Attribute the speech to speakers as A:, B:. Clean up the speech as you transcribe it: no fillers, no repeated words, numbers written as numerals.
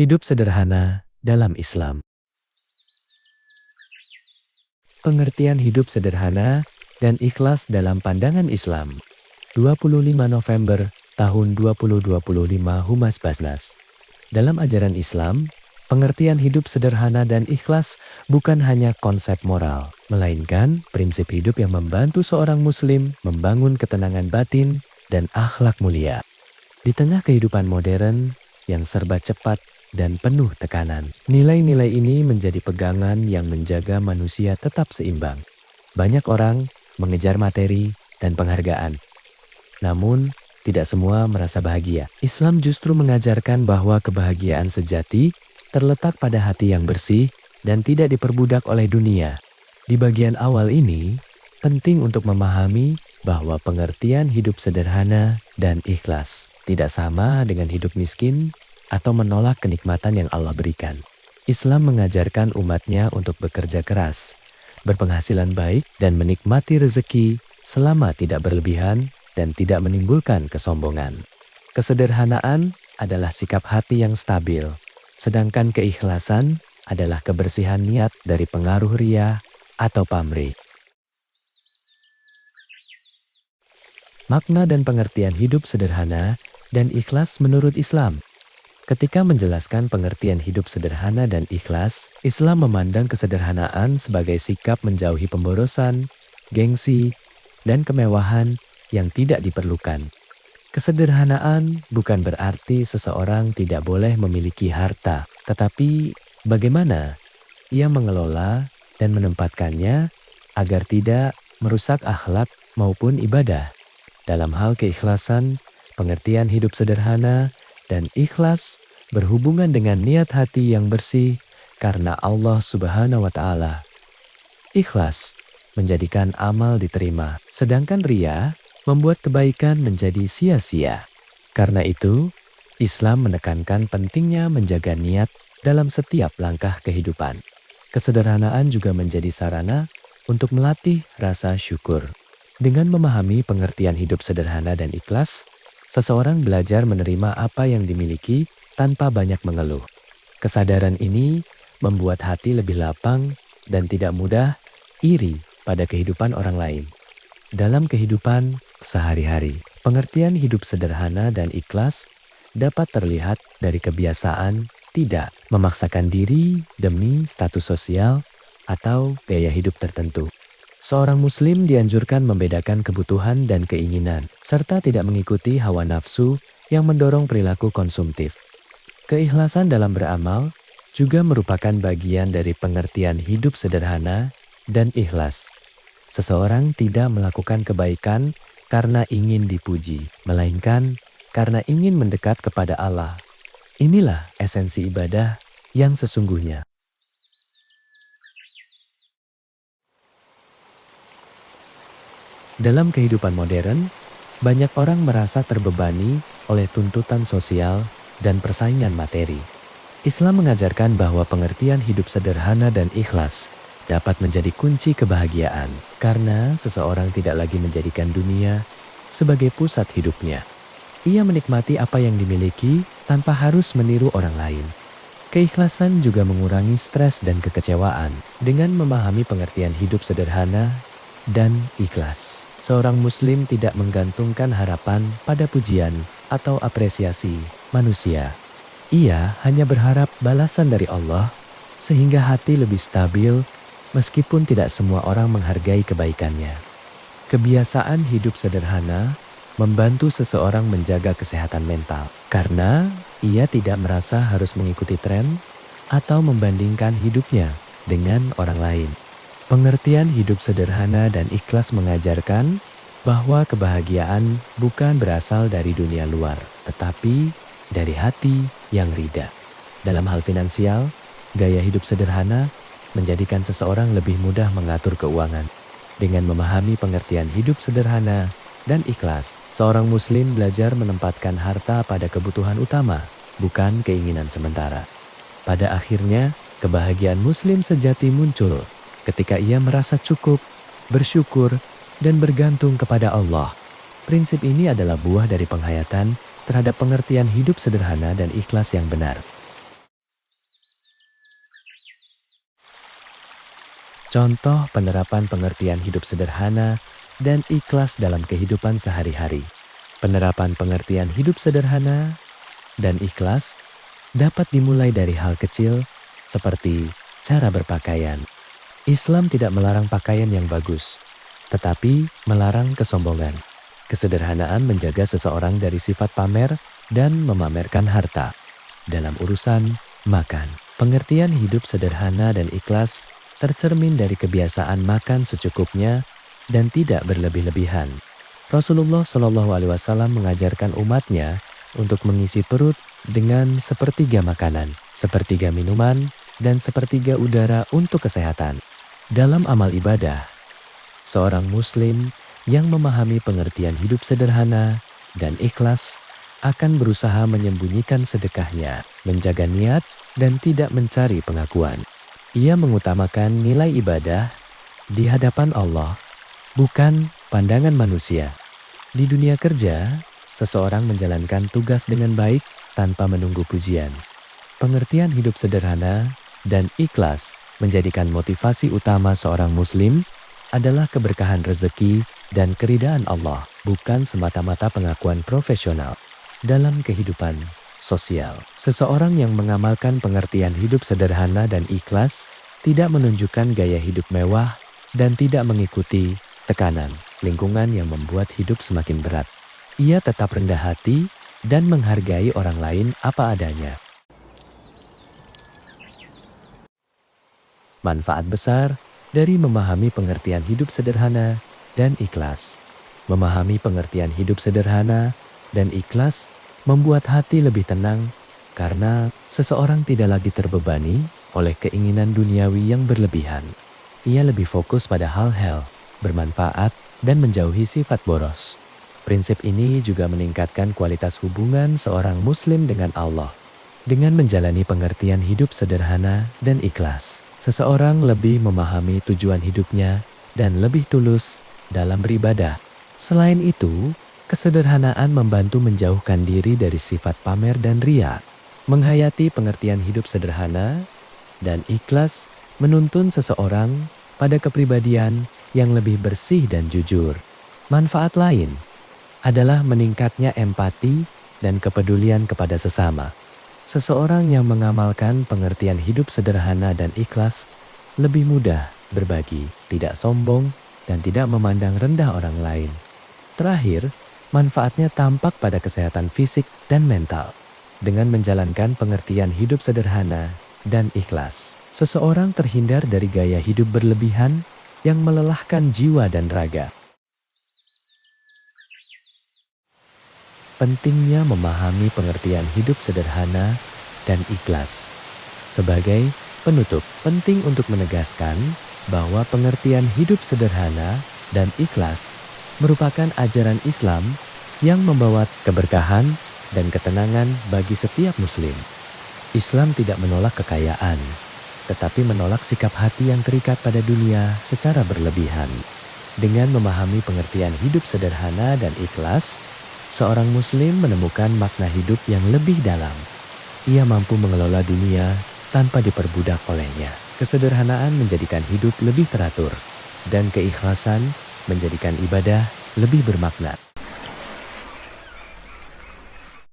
A: Hidup sederhana dalam Islam. Pengertian hidup sederhana dan ikhlas dalam pandangan Islam. 25 November tahun 2025 Humas Basnas. Dalam ajaran Islam, pengertian hidup sederhana dan ikhlas bukan hanya konsep moral, melainkan prinsip hidup yang membantu seorang muslim membangun ketenangan batin dan akhlak mulia. Di tengah kehidupan modern yang serba cepat dan penuh tekanan, nilai-nilai ini menjadi pegangan yang menjaga manusia tetap seimbang. Banyak orang mengejar materi dan penghargaan, namun tidak semua merasa bahagia. Islam justru mengajarkan bahwa kebahagiaan sejati terletak pada hati yang bersih dan tidak diperbudak oleh dunia. Di bagian awal ini, penting untuk memahami bahwa pengertian hidup sederhana dan ikhlas tidak sama dengan hidup miskin atau menolak kenikmatan yang Allah berikan. Islam mengajarkan umatnya untuk bekerja keras, berpenghasilan baik, dan menikmati rezeki selama tidak berlebihan dan tidak menimbulkan kesombongan. Kesederhanaan adalah sikap hati yang stabil, sedangkan keikhlasan adalah kebersihan niat dari pengaruh riya atau pamrih. Makna dan pengertian hidup sederhana dan ikhlas menurut Islam. Ketika menjelaskan pengertian hidup sederhana dan ikhlas, Islam memandang kesederhanaan sebagai sikap menjauhi pemborosan, gengsi, dan kemewahan yang tidak diperlukan. Kesederhanaan bukan berarti seseorang tidak boleh memiliki harta, tetapi bagaimana ia mengelola dan menempatkannya agar tidak merusak akhlak maupun ibadah. Dalam hal keikhlasan, pengertian hidup sederhana dan ikhlas berhubungan dengan niat hati yang bersih karena Allah Subhanahu wa Ta'ala. Ikhlas menjadikan amal diterima, sedangkan riya membuat kebaikan menjadi sia-sia. Karena itu, Islam menekankan pentingnya menjaga niat dalam setiap langkah kehidupan. Kesederhanaan juga menjadi sarana untuk melatih rasa syukur. Dengan memahami pengertian hidup sederhana dan ikhlas, seseorang belajar menerima apa yang dimiliki tanpa banyak mengeluh. Kesadaran ini membuat hati lebih lapang dan tidak mudah iri pada kehidupan orang lain. Dalam kehidupan sehari-hari, pengertian hidup sederhana dan ikhlas dapat terlihat dari kebiasaan tidak memaksakan diri demi status sosial atau gaya hidup tertentu. Seorang muslim dianjurkan membedakan kebutuhan dan keinginan, serta tidak mengikuti hawa nafsu yang mendorong perilaku konsumtif. Keikhlasan dalam beramal juga merupakan bagian dari pengertian hidup sederhana dan ikhlas. Seseorang tidak melakukan kebaikan karena ingin dipuji, melainkan karena ingin mendekat kepada Allah. Inilah esensi ibadah yang sesungguhnya. Dalam kehidupan modern, banyak orang merasa terbebani oleh tuntutan sosial dan persaingan materi. Islam mengajarkan bahwa pengertian hidup sederhana dan ikhlas dapat menjadi kunci kebahagiaan karena seseorang tidak lagi menjadikan dunia sebagai pusat hidupnya. Ia menikmati apa yang dimiliki tanpa harus meniru orang lain. Keikhlasan juga mengurangi stres dan kekecewaan dengan memahami pengertian hidup sederhana dan ikhlas. Seorang muslim tidak menggantungkan harapan pada pujian atau apresiasi manusia. Ia hanya berharap balasan dari Allah sehingga hati lebih stabil meskipun tidak semua orang menghargai kebaikannya. Kebiasaan hidup sederhana membantu seseorang menjaga kesehatan mental karena ia tidak merasa harus mengikuti tren atau membandingkan hidupnya dengan orang lain. Pengertian hidup sederhana dan ikhlas mengajarkan bahwa kebahagiaan bukan berasal dari dunia luar, tetapi dari hati yang ridha. Dalam hal finansial, gaya hidup sederhana menjadikan seseorang lebih mudah mengatur keuangan. Dengan memahami pengertian hidup sederhana dan ikhlas, seorang muslim belajar menempatkan harta pada kebutuhan utama, bukan keinginan sementara. Pada akhirnya, kebahagiaan muslim sejati muncul ketika ia merasa cukup, bersyukur, dan bergantung kepada Allah. Prinsip ini adalah buah dari penghayatan terhadap pengertian hidup sederhana dan ikhlas yang benar. Contoh penerapan pengertian hidup sederhana dan ikhlas dalam kehidupan sehari-hari. Penerapan pengertian hidup sederhana dan ikhlas dapat dimulai dari hal kecil seperti cara berpakaian. Islam tidak melarang pakaian yang bagus, tetapi melarang kesombongan. Kesederhanaan menjaga seseorang dari sifat pamer dan memamerkan harta. Dalam urusan makan, pengertian hidup sederhana dan ikhlas tercermin dari kebiasaan makan secukupnya dan tidak berlebih-lebihan. Rasulullah Shallallahu Alaihi Wasallam mengajarkan umatnya untuk mengisi perut dengan sepertiga makanan, sepertiga minuman, dan sepertiga udara untuk kesehatan. Dalam amal ibadah, seorang muslim yang memahami pengertian hidup sederhana dan ikhlas akan berusaha menyembunyikan sedekahnya, menjaga niat, dan tidak mencari pengakuan. Ia mengutamakan nilai ibadah di hadapan Allah, bukan pandangan manusia. Di dunia kerja, seseorang menjalankan tugas dengan baik tanpa menunggu pujian. Pengertian hidup sederhana dan ikhlas menjadikan motivasi utama seorang muslim adalah keberkahan rezeki dan keridaan Allah, bukan semata-mata pengakuan profesional. Dalam kehidupan sosial, seseorang yang mengamalkan pengertian hidup sederhana dan ikhlas tidak menunjukkan gaya hidup mewah dan tidak mengikuti tekanan lingkungan yang membuat hidup semakin berat. Ia tetap rendah hati dan menghargai orang lain apa adanya. Manfaat besar dari memahami pengertian hidup sederhana dan ikhlas. Memahami pengertian hidup sederhana dan ikhlas membuat hati lebih tenang karena seseorang tidak lagi terbebani oleh keinginan duniawi yang berlebihan. Ia lebih fokus pada hal-hal bermanfaat dan menjauhi sifat boros. Prinsip ini juga meningkatkan kualitas hubungan seorang muslim dengan Allah. Dengan menjalani pengertian hidup sederhana dan ikhlas, seseorang lebih memahami tujuan hidupnya dan lebih tulus dalam beribadah. Selain itu, kesederhanaan membantu menjauhkan diri dari sifat pamer dan ria. Menghayati pengertian hidup sederhana dan ikhlas menuntun seseorang pada kepribadian yang lebih bersih dan jujur. Manfaat lain adalah meningkatnya empati dan kepedulian kepada sesama. Seseorang yang mengamalkan pengertian hidup sederhana dan ikhlas lebih mudah berbagi, tidak sombong, dan tidak memandang rendah orang lain. Terakhir, manfaatnya tampak pada kesehatan fisik dan mental. Dengan menjalankan pengertian hidup sederhana dan ikhlas, seseorang terhindar dari gaya hidup berlebihan yang melelahkan jiwa dan raga. Pentingnya memahami pengertian hidup sederhana dan ikhlas. Sebagai penutup, penting untuk menegaskan bahwa pengertian hidup sederhana dan ikhlas merupakan ajaran Islam yang membawa keberkahan dan ketenangan bagi setiap muslim. Islam tidak menolak kekayaan, tetapi menolak sikap hati yang terikat pada dunia secara berlebihan. Dengan memahami pengertian hidup sederhana dan ikhlas, seorang muslim menemukan makna hidup yang lebih dalam. Ia mampu mengelola dunia tanpa diperbudak olehnya. Kesederhanaan menjadikan hidup lebih teratur, dan keikhlasan menjadikan ibadah lebih bermakna.